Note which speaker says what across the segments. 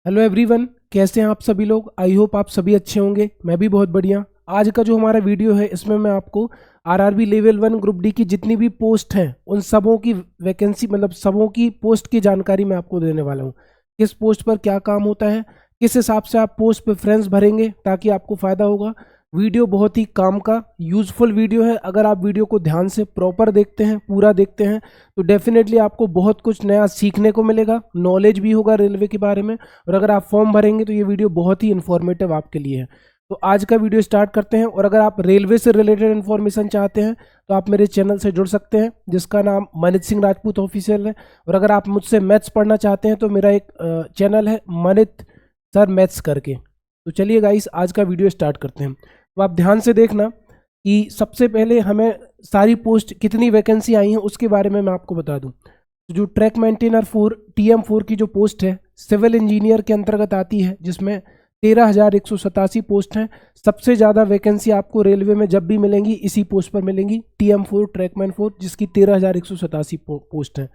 Speaker 1: Hello everyone, कैसे हैं आप सभी लोग। आई होप आप सभी अच्छे होंगे। मैं भी बहुत बढ़िया। आज का जो हमारा वीडियो है इसमें मैं आपको आरआरबी लेवल 1 ग्रुप डी की जितनी भी पोस्ट हैं उन सबों की वैकेंसी मतलब सबों की पोस्ट की जानकारी मैं आपको देने वाला हूँ। किस पोस्ट पर क्या काम होता है, किस हिसाब से आप पोस्ट प्रेफरेंस भरेंगे ताकि आपको फ़ायदा होगा। वीडियो बहुत ही काम का यूज़फुल वीडियो है। अगर आप वीडियो को ध्यान से प्रॉपर देखते हैं, पूरा देखते हैं, तो डेफिनेटली आपको बहुत कुछ नया सीखने को मिलेगा, नॉलेज भी होगा रेलवे के बारे में। और अगर आप फॉर्म भरेंगे तो ये वीडियो बहुत ही इन्फॉर्मेटिव आपके लिए है। तो आज का वीडियो स्टार्ट करते हैं। और अगर आप रेलवे से रिलेटेड इन्फॉर्मेशन चाहते हैं तो आप मेरे चैनल से जुड़ सकते हैं जिसका नाम मनित सिंह राजपूत ऑफिशियल है। और अगर आप मुझसे मैथ्स पढ़ना चाहते हैं तो मेरा एक चैनल है मनित सर मैथ्स करके। तो चलिए गाइस, आज का वीडियो स्टार्ट करते हैं। तो आप ध्यान से देखना कि सबसे पहले हमें सारी पोस्ट कितनी वैकेंसी आई हैं उसके बारे में मैं आपको बता दूं। तो जो ट्रैक मेंटेनर 4 TM4 की जो पोस्ट है सिविल इंजीनियर के अंतर्गत आती है, जिसमें 13,187 पोस्ट हैं। सबसे ज़्यादा वैकेंसी आपको रेलवे में जब भी मिलेंगी इसी पोस्ट पर मिलेंगी, TM4 ट्रैकमैन 4, जिसकी 13,187 पोस्ट है।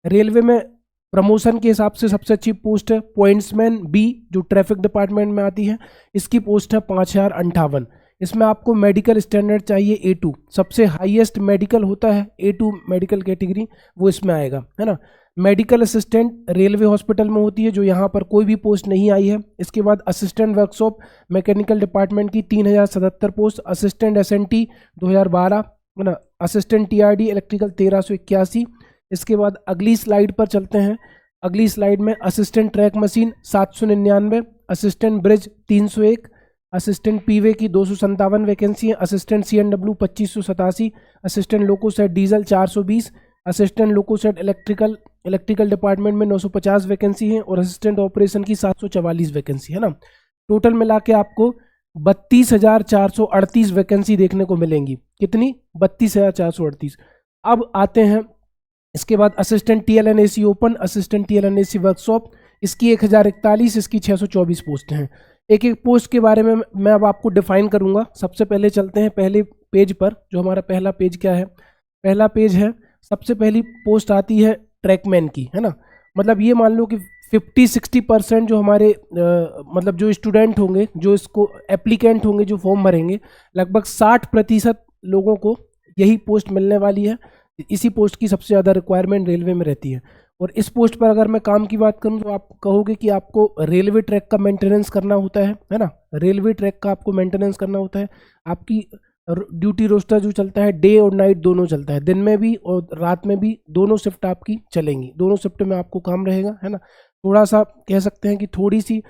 Speaker 1: रेलवे में प्रमोशन के हिसाब से सबसे अच्छी पोस्ट है पॉइंट्समैन बी, जो ट्रैफिक डिपार्टमेंट में आती है। इसकी पोस्ट है 5,058। इसमें आपको मेडिकल स्टैंडर्ड चाहिए A2, सबसे हाईएस्ट मेडिकल होता है A2 मेडिकल कैटेगरी, वो इसमें आएगा, है ना। मेडिकल असिस्टेंट रेलवे हॉस्पिटल में होती है, जो यहाँ पर कोई भी पोस्ट नहीं आई है। इसके बाद असिस्टेंट वर्कशॉप मैकेनिकल डिपार्टमेंट की 3,077 पोस्ट, असिस्टेंट SNT 2012, है ना। Assistant TRD electrical 1,381। इसके बाद अगली स्लाइड पर चलते हैं। अगली स्लाइड में assistant track machine 799, assistant bridge 301, assistant P way की 257 वैकेंसी है, assistant CNW 2587, assistant loco shed diesel 420, assistant loco shed electrical department में 950 वैकेंसी है, और असिस्टेंट ऑपरेशन की 744 वैकेंसी है ना। टोटल मिला के आपको 32,438 वैकेंसी देखने को मिलेंगी। कितनी? 32,438। अब आते हैं इसके बाद assistant TLNAC open, assistant TLNAC workshop, इसकी 1,041, इसकी 624 पोस्ट हैं। एक एक पोस्ट के बारे में मैं अब आपको डिफाइन करूंगा। सबसे पहले चलते हैं पहले पेज पर। जो हमारा पहला पेज क्या है? पहला पेज है, सबसे पहली पोस्ट आती है ट्रैकमैन की, है ना। मतलब ये मान लो कि 50-60% जो हमारे मतलब जो स्टूडेंट होंगे, जो इसको एप्लीकेंट होंगे, जो फॉर्म भरेंगे, लगभग 60% लोगों को यही पोस्ट मिलने वाली है। इसी पोस्ट की सबसे ज़्यादा रिक्वायरमेंट रेलवे में रहती है। और इस पोस्ट पर अगर मैं काम की बात करूं तो आप कहोगे कि आपको रेलवे ट्रैक का मेंटेनेंस करना होता है ना। रेलवे ट्रैक का आपको मेंटेनेंस करना होता है। आपकी ड्यूटी रोस्टर जो चलता है डे और नाइट दोनों चलता है, दिन में भी और रात में भी, दोनों शिफ्ट आपकी चलेंगी। दोनों शिफ्ट में आपको काम रहेगा, है ना। थोड़ा सा कह सकते हैं कि थोड़ी सी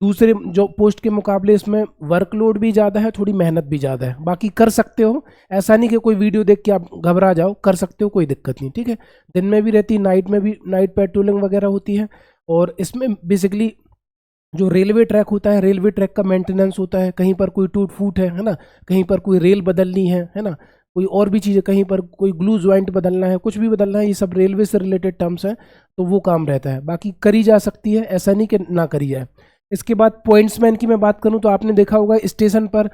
Speaker 1: दूसरे जो पोस्ट के मुकाबले इसमें वर्कलोड भी ज़्यादा है, थोड़ी मेहनत भी ज़्यादा है। बाकी कर सकते हो, ऐसा नहीं कि कोई वीडियो देख के आप घबरा जाओ, कर सकते हो, कोई दिक्कत नहीं, ठीक है। दिन में भी रहती, नाइट में भी, नाइट पेट्रोलिंग वगैरह होती है। और इसमें बेसिकली जो रेलवे ट्रैक होता है, रेलवे ट्रैक का मेंटेनेंस होता है। कहीं पर कोई टूट फूट है ना, कहीं पर कोई रेल बदलनी है ना, कोई और भी चीज़ें, कहीं पर कोई ग्लू ज्वाइंट बदलना है, कुछ भी बदलना है, ये सब रेलवे से रिलेटेड टर्म्स हैं, तो वो काम रहता है। बाकी करी जा सकती है, ऐसा नहीं कि ना करी जाए। इसके बाद पॉइंट्समैन की मैं बात करूं तो आपने देखा होगा स्टेशन पर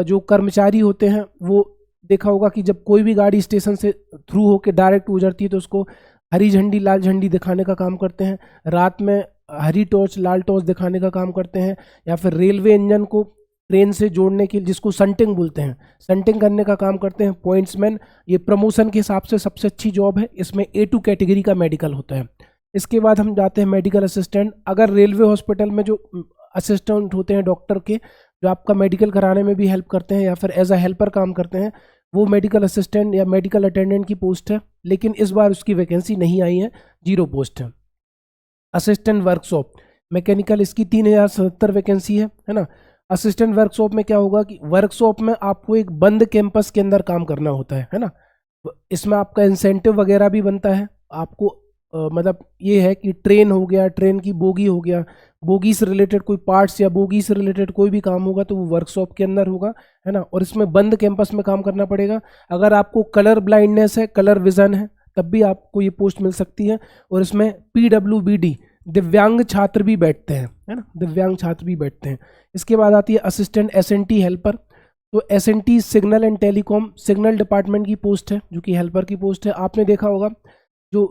Speaker 1: जो कर्मचारी होते हैं, वो देखा होगा कि जब कोई भी गाड़ी स्टेशन से थ्रू होकर डायरेक्ट गुजरती है तो उसको हरी झंडी लाल झंडी दिखाने का काम करते हैं। रात में हरी टॉर्च लाल टॉर्च दिखाने का काम करते हैं। या फिर रेलवे इंजन को ट्रेन से जोड़ने के लिए, जिसको संटिंग बोलते हैं, संटिंग करने का काम करते हैं पॉइंट्समैन। ये प्रमोशन के हिसाब से सबसे अच्छी जॉब है। इसमें A2 कैटेगरी का मेडिकल होता है। इसके बाद हम जाते हैं मेडिकल असिस्टेंट। अगर रेलवे हॉस्पिटल में जो असिस्टेंट होते हैं डॉक्टर के, जो आपका मेडिकल कराने में भी हेल्प करते हैं या फिर एज अ हेल्पर काम करते हैं, वो मेडिकल असिस्टेंट या मेडिकल अटेंडेंट की पोस्ट है। लेकिन इस बार उसकी वैकेंसी नहीं आई है, 0 पोस्ट है। असिस्टेंट वर्कशॉप मैकेनिकल, इसकी 3,077 वैकेंसी है ना। असिस्टेंट वर्कशॉप में क्या होगा कि वर्कशॉप में आपको एक बंद कैंपस के अंदर काम करना होता है ना। इसमें आपका इंसेंटिव वगैरह भी बनता है। आपको मतलब ये है कि ट्रेन हो गया, ट्रेन की बोगी हो गया, बोगी से रिलेटेड कोई पार्ट्स या बोगी से रिलेटेड कोई भी काम होगा तो वो वर्कशॉप के अंदर होगा, है ना। और इसमें बंद कैंपस में काम करना पड़ेगा। अगर आपको कलर ब्लाइंडनेस है, कलर विजन है, तब भी आपको ये पोस्ट मिल सकती है। और इसमें PWBD दिव्यांग छात्र भी बैठते हैं, है ना, दिव्यांग छात्र भी बैठते हैं। इसके बाद आती है असिस्टेंट SNT हेल्पर। तो SNT signal and telecom, signal department की पोस्ट है, जो कि हेल्पर की पोस्ट है। आपने देखा होगा जो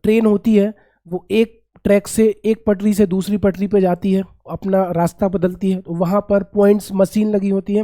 Speaker 1: ट्रेन होती है वो एक ट्रैक से एक पटरी से दूसरी पटरी पे जाती है, अपना रास्ता बदलती है, तो वहाँ पर पॉइंट्स मशीन लगी होती है।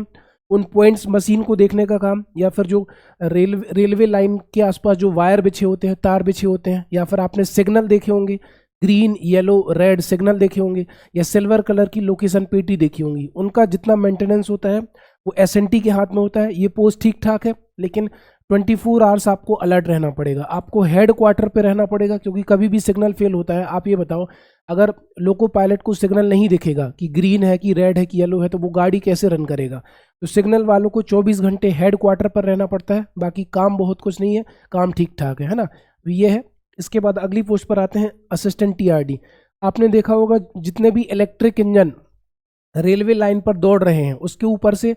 Speaker 1: उन पॉइंट्स मशीन को देखने का काम, या फिर जो रेलवे लाइन के आसपास जो वायर बिछे होते हैं, तार बिछे होते हैं, या फिर आपने सिग्नल देखे होंगे, ग्रीन येलो रेड सिग्नल देखे होंगे, या सिल्वर कलर की लोकेशन पेटी देखी होंगी, उनका जितना मेंटेनेंस होता है वो एसएनटी के हाथ में होता है। ये पोस्ट ठीक ठाक है, लेकिन 24 आवर्स आपको अलर्ट रहना पड़ेगा, आपको हेड क्वार्टर पे रहना पड़ेगा, क्योंकि कभी भी सिग्नल फेल होता है। आप ये बताओ, अगर लोको पायलट को सिग्नल नहीं दिखेगा कि ग्रीन है कि रेड है कि येलो है, तो वो गाड़ी कैसे रन करेगा? तो सिग्नल वालों को 24 घंटे हेड क्वार्टर पर रहना पड़ता है। बाकी काम बहुत कुछ नहीं है, काम ठीक ठाक है ना। तो ये है। इसके बाद अगली पोस्ट पर आते हैं, असिस्टेंट टीआरडी। आपने देखा होगा जितने भी इलेक्ट्रिक इंजन रेलवे लाइन पर दौड़ रहे हैं, उसके ऊपर से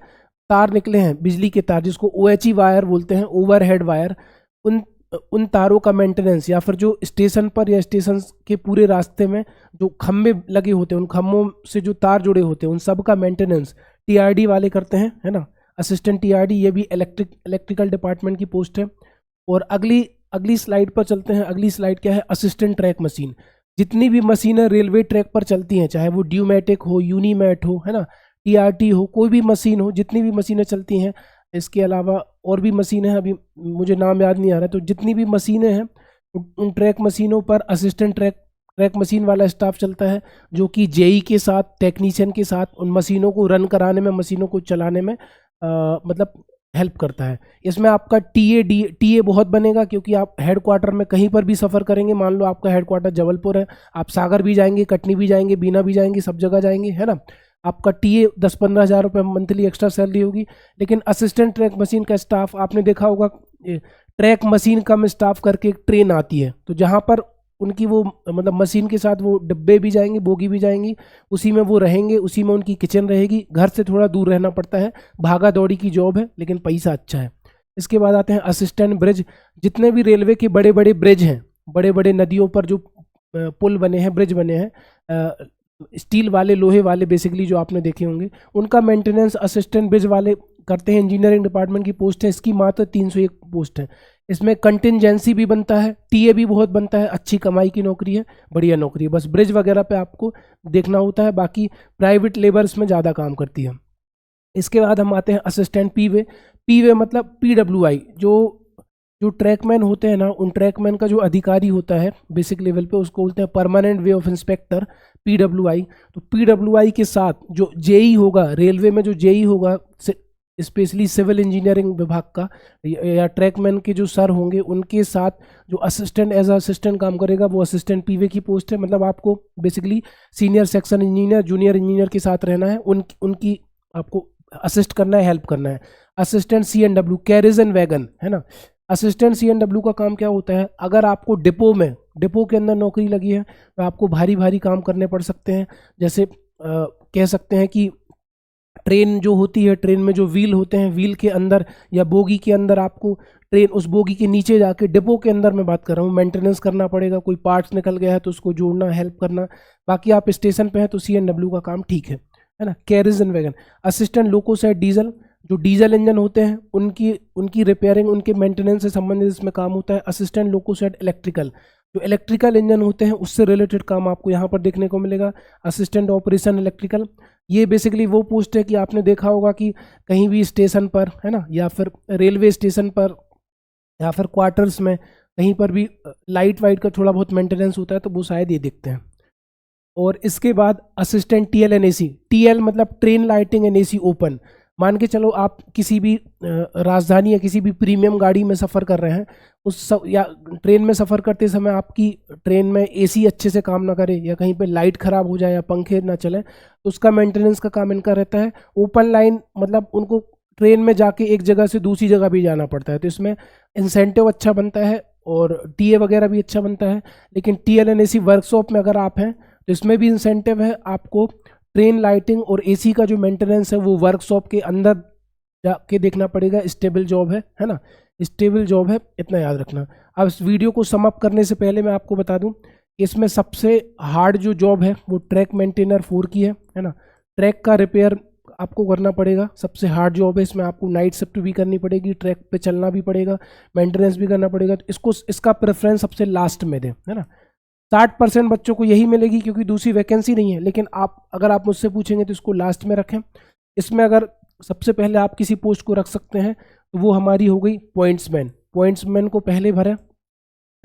Speaker 1: तार निकले हैं, बिजली के तार, जिसको ओएचई वायर बोलते हैं, ओवरहेड वायर। उन तारों का मेंटेनेंस, या फिर जो स्टेशन पर या स्टेशन के पूरे रास्ते में जो खंभे लगे होते हैं, उन खंभों से जो तार जुड़े होते हैं, उन सब का मेंटेनेंस टीआरडी वाले करते हैं, है ना। असिस्टेंट टीआरडी, ये भी इलेक्ट्रिकल डिपार्टमेंट की पोस्ट है। और अगली स्लाइड पर चलते हैं। अगली स्लाइड क्या है? Assistant track machine. जितनी भी मशीनें रेलवे ट्रैक पर चलती हैं, चाहे वो ड्यूमेटिक हो, यूनीमेट हो, है ना, टीआरटी हो, कोई भी मशीन हो, जितनी भी मशीनें चलती हैं, इसके अलावा और भी मशीनें हैं, अभी मुझे नाम याद नहीं आ रहा, तो जितनी भी मशीनें हैं उन ट्रैक मशीनों पर असिस्टेंट ट्रैक मशीन वाला स्टाफ चलता है, जो कि जेई के साथ, टेक्नीशियन के साथ उन मशीनों को रन कराने में, मशीनों को चलाने में मतलब हेल्प करता है। इसमें आपका टीए बहुत बनेगा, क्योंकि आप हेड क्वार्टर में कहीं पर भी सफ़र करेंगे, मान लो आपका हेड क्वार्टर जबलपुर है, आप सागर भी जाएंगे, कटनी भी जाएंगे, बीना भी जाएंगे, सब जगह जाएंगे, है ना। आपका टीए 10-15 हज़ार रुपये मंथली एक्स्ट्रा सैलरी होगी। लेकिन असिस्टेंट ट्रैक मशीन का स्टाफ आपने देखा होगा, ट्रैक मशीन कम स्टाफ करके एक ट्रेन आती है, तो जहाँ पर उनकी वो मतलब मशीन के साथ वो डिब्बे भी जाएंगे, बोगी भी जाएंगी, उसी में वो रहेंगे, उसी में उनकी किचन रहेगी। घर से थोड़ा दूर रहना पड़ता है, भागा दौड़ी की जॉब है, लेकिन पैसा अच्छा है। इसके बाद आते हैं असिस्टेंट ब्रिज। जितने भी रेलवे के बड़े बड़े ब्रिज हैं, बड़े बड़े नदियों पर जो पुल बने हैं, ब्रिज बने हैं, स्टील वाले, लोहे वाले, बेसिकली जो आपने देखे होंगे, उनका मेंटेनेंस असिस्टेंट ब्रिज वाले करते हैं। इंजीनियरिंग डिपार्टमेंट की पोस्ट है, इसकी मात्र 301 पोस्ट है। इसमें कंटिजेंसी भी बनता है, टीए भी बहुत बनता है, अच्छी कमाई की नौकरी है, बढ़िया नौकरी है। बस ब्रिज वगैरह पे आपको देखना होता है, बाकी प्राइवेट लेबर इसमें ज़्यादा काम करती है। इसके बाद हम आते हैं असिस्टेंट पीवे मतलब पीडब्ल्यूआई। जो ट्रैकमैन होते हैं ना, उन ट्रैकमैन का जो अधिकारी होता है बेसिक लेवल पे, उसको बोलते हैं permanent way of inspector, PWI. तो पीडब्ल्यूआई के साथ जो जेई होगा, रेलवे में जो जेई होगा, स्पेशली सिविल इंजीनियरिंग विभाग का, या ट्रैकमैन के जो सर होंगे, उनके साथ जो असिस्टेंट एज असिस्टेंट काम करेगा, वो असिस्टेंट पीवे की पोस्ट है। मतलब आपको basically senior section engineer, junior engineer के साथ रहना है, उनकी आपको असिस्ट करना है, हेल्प करना है। Assistant CNW, carriage and wagon, है ना। असिस्टेंट सीएनडब्ल्यू का काम क्या होता है? अगर आपको डिपो के अंदर नौकरी लगी है, तो आपको भारी भारी काम करने पड़ सकते हैं। जैसे कह सकते हैं कि ट्रेन जो होती है, ट्रेन में जो व्हील होते हैं, व्हील के अंदर या बोगी के अंदर आपको ट्रेन उस बोगी के नीचे जाके, डिपो के अंदर मैं बात कर रहा हूँ, मेंटेनेंस करना पड़ेगा। कोई पार्ट्स निकल गया है तो उसको जोड़ना, हेल्प करना। बाकी आप स्टेशन पे हैं तो सीएनडब्ल्यू का काम ठीक है ना। Carriage and wagon. Assistant loco shed diesel, जो डीजल इंजन होते हैं उनकी रिपेयरिंग, उनके मेंटेनेंस से संबंधित इसमें काम होता है। असिस्टेंट लोकोसाइड इलेक्ट्रिकल, जो इलेक्ट्रिकल इंजन होते हैं उससे रिलेटेड काम आपको यहाँ पर देखने को मिलेगा। असिस्टेंट ऑपरेशन इलेक्ट्रिकल, ये बेसिकली वो पोस्ट है कि आपने देखा होगा कि कहीं भी स्टेशन पर, है ना, या फिर रेलवे स्टेशन पर, या फिर क्वार्टर्स में, कहीं पर भी लाइट वाइट का थोड़ा बहुत मेंटेनेंस होता है, तो वो शायद ये देखते हैं। और इसके बाद assistant TL and AC. TL मतलब train lighting and AC open. मान के चलो आप किसी भी राजधानी या किसी भी प्रीमियम गाड़ी में सफ़र कर रहे हैं, या ट्रेन में सफ़र करते समय आपकी ट्रेन में एसी अच्छे से काम ना करे, या कहीं पे लाइट ख़राब हो जाए, या पंखे ना चले, तो उसका मेंटेनेंस का काम इनका रहता है। ओपन लाइन मतलब उनको ट्रेन में जाके एक जगह से दूसरी जगह भी जाना पड़ता है, तो इसमें इंसेंटिव अच्छा बनता है और टीए वगैरह भी अच्छा बनता है। लेकिन टीएल एंड एसी वर्कशॉप में अगर आप हैं तो इसमें भी इंसेंटिव है। आपको ट्रेन लाइटिंग और एसी का जो मेंटेनेंस है वो वर्कशॉप के अंदर जाके देखना पड़ेगा। स्टेबल जॉब है ना, स्टेबल जॉब है, इतना याद रखना। अब इस वीडियो को सम अप करने से पहले मैं आपको बता दूं, इसमें सबसे हार्ड जो जॉब है वो ट्रैक मेंटेनर 4 की है ना। ट्रैक का रिपेयर आपको करना पड़ेगा, सबसे हार्ड जॉब है। इसमें आपको नाइट शिफ्ट भी करनी पड़ेगी, ट्रैक पे चलना भी पड़ेगा, मेंटेनेंस भी करना पड़ेगा। तो इसका प्रेफरेंस सबसे लास्ट में दें, है ना। 60% बच्चों को यही मिलेगी क्योंकि दूसरी वैकेंसी नहीं है। लेकिन अगर आप मुझसे पूछेंगे तो इसको लास्ट में रखें। इसमें अगर सबसे पहले आप किसी पोस्ट को रख सकते हैं तो वो हमारी हो गई पॉइंट्समैन को पहले भरें, है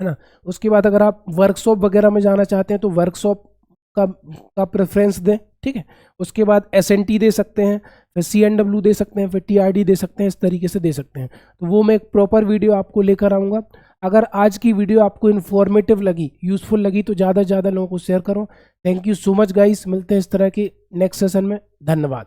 Speaker 1: ना। उसके बाद अगर आप वर्कशॉप वगैरह में जाना चाहते हैं तो वर्कशॉप का प्रेफरेंस दें, ठीक है। उसके बाद SNT दे सकते हैं, फिर CNW दे सकते हैं, फिर TRD दे सकते हैं, इस तरीके से दे सकते हैं। तो वो मैं एक प्रॉपर वीडियो आपको लेकर आऊँगा। अगर आज की वीडियो आपको इन्फॉर्मेटिव लगी, यूज़फुल लगी, तो ज़्यादा से ज़्यादा लोगों को शेयर करो। Thank you so much guys, मिलते हैं इस तरह के नेक्स्ट सेशन में। धन्यवाद।